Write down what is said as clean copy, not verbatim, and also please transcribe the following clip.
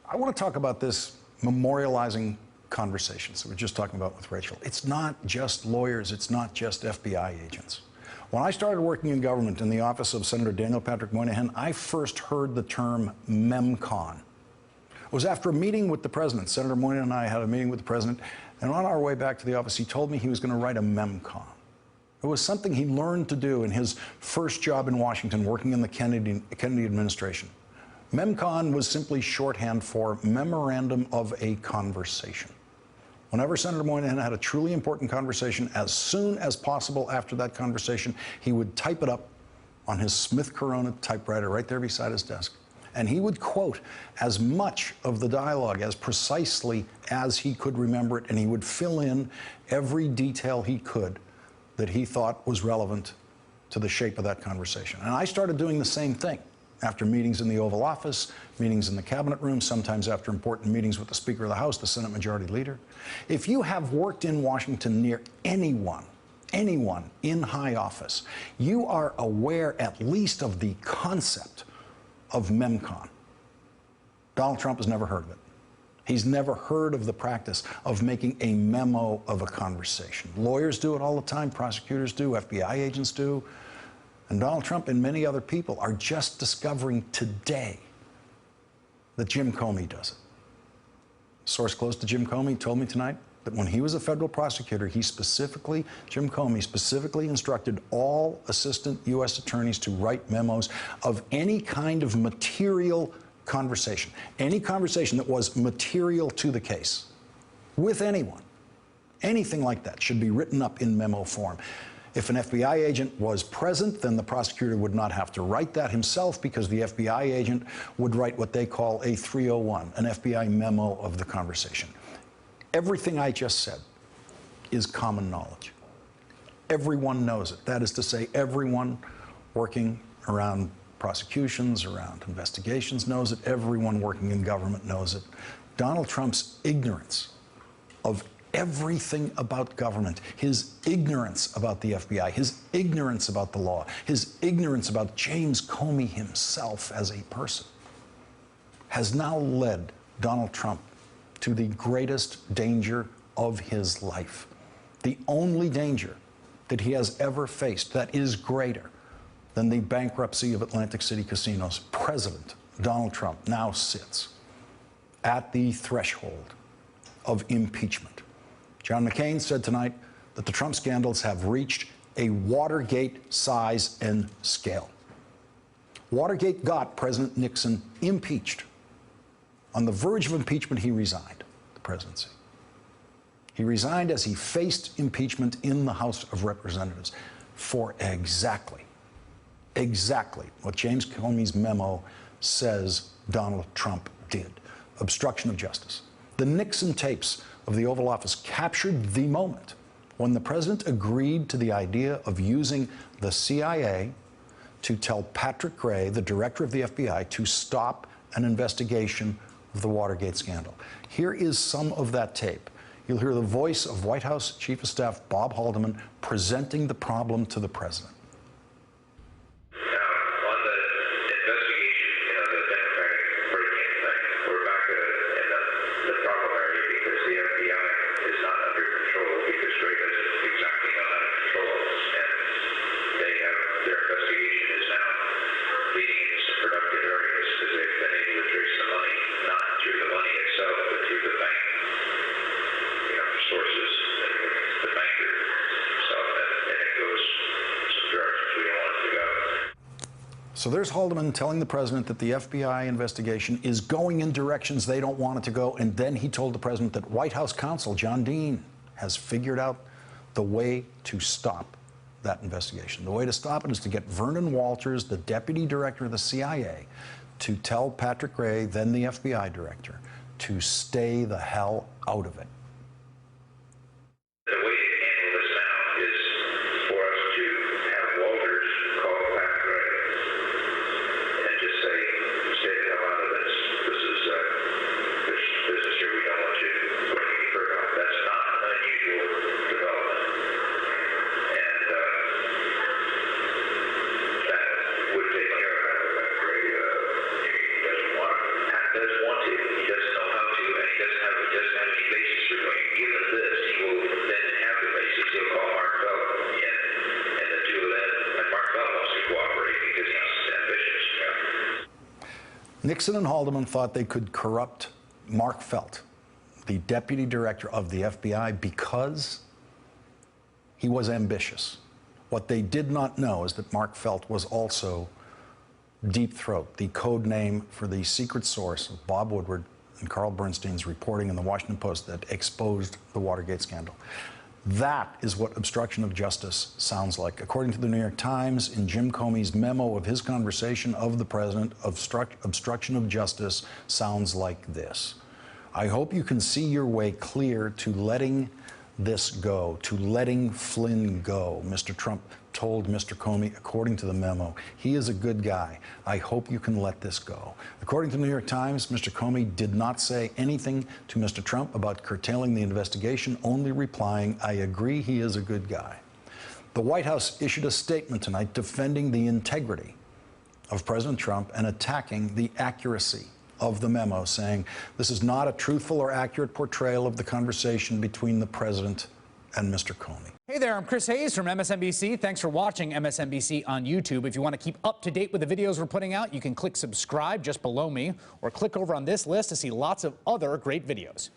I want to talk about this memorializing conversations that we're just talking about with Rachel. It's not just lawyers. It's not just FBI agents. When I started working in government in the office of Senator Daniel Patrick Moynihan, I first heard the term MEMCON. It was after a meeting with the president. Senator Moynihan and I had a meeting with the president, and on our way back to the office, he told me he was going to write a MEMCON. It was something he learned to do in his first job in Washington, working in the Kennedy administration. MEMCON was simply shorthand for Memorandum of a Conversation. Whenever Senator Moynihan had a truly important conversation, as soon as possible after that conversation, he would type it up on his Smith Corona typewriter right there beside his desk. And he would quote as much of the dialogue as precisely as he could remember it, and he would fill in every detail he could that he thought was relevant to the shape of that conversation. And I started doing the same thing after meetings in the Oval Office, meetings in the cabinet room, sometimes after important meetings with the Speaker of the House, the Senate Majority Leader. If you have worked in Washington near anyone in high office, you are aware at least of the concept of MEMCON. Donald Trump has never heard of it. He's never heard of the practice of making a memo of a conversation. Lawyers do it all the time, prosecutors do, FBI agents do. And Donald Trump and many other people are just discovering today that Jim Comey does it. A source close to Jim Comey told me tonight that when he was a federal prosecutor, Jim Comey specifically instructed all assistant U.S. attorneys to write memos of any kind of material conversation, any conversation that was material to the case with anyone. Anything like that should be written up in memo form. If an FBI agent was present, then the prosecutor would not have to write that himself, because the FBI agent would write what they call a 301, an FBI memo of the conversation. Everything I just said is common knowledge. Everyone knows it. That is to say, everyone working around prosecutions, around investigations knows it. Everyone working in government knows it. Donald Trump's ignorance of everything about government, his ignorance about the FBI, his ignorance about the law, his ignorance about James Comey himself as a person, has now led Donald Trump to the greatest danger of his life. The only danger that he has ever faced that is greater than the bankruptcy of Atlantic City casinos. President Donald Trump now sits at the threshold of impeachment. John McCain said tonight that the Trump scandals have reached a Watergate size and scale. Watergate got President Nixon impeached. On the verge of impeachment, he resigned the presidency. He resigned as he faced impeachment in the House of Representatives for exactly what James Comey's memo says Donald Trump did: obstruction of justice. The Nixon tapes of the Oval Office captured the moment when the president agreed to the idea of using the CIA to tell Patrick Gray, the director of the FBI, to stop an investigation of the Watergate scandal. Here is some of that tape. You'll hear the voice of White House Chief of Staff Bob Haldeman presenting the problem to the president. So there's Haldeman telling the president that the FBI investigation is going in directions they don't want it to go. And then he told the president that White House counsel John Dean has figured out the way to stop that investigation. The way to stop it is to get Vernon Walters, the deputy director of the CIA, to tell Patrick Gray, then the FBI director, to stay the hell out of it. He doesn't Nixon and Haldeman thought they could corrupt Mark Felt, the deputy director of the FBI, because he was ambitious. What they did not know is that Mark Felt was also Deep Throat, the code name for the secret source of Bob Woodward and Carl Bernstein's reporting in the Washington Post that exposed the Watergate scandal. That is what obstruction of justice sounds like. According to the New York Times, in Jim Comey's memo of his conversation of the president, obstruction of justice sounds like this. I hope you can see your way clear to letting this go, to letting Flynn go. Mr. Trump told Mr. Comey, according to the memo, he is a good guy. I hope you can let this go. According to the New York Times, Mr. Comey did not say anything to Mr. Trump about curtailing the investigation, only replying, I agree he is a good guy. The White House issued a statement tonight defending the integrity of President Trump and attacking the accuracy of the memo, saying this is not a truthful or accurate portrayal of the conversation between the president and Mr. Comey. Hey there, I'm Chris Hayes from MSNBC. Thanks for watching MSNBC on YouTube. If you want to keep up to date with the videos we're putting out, you can click subscribe just below me or click over on this list to see lots of other great videos.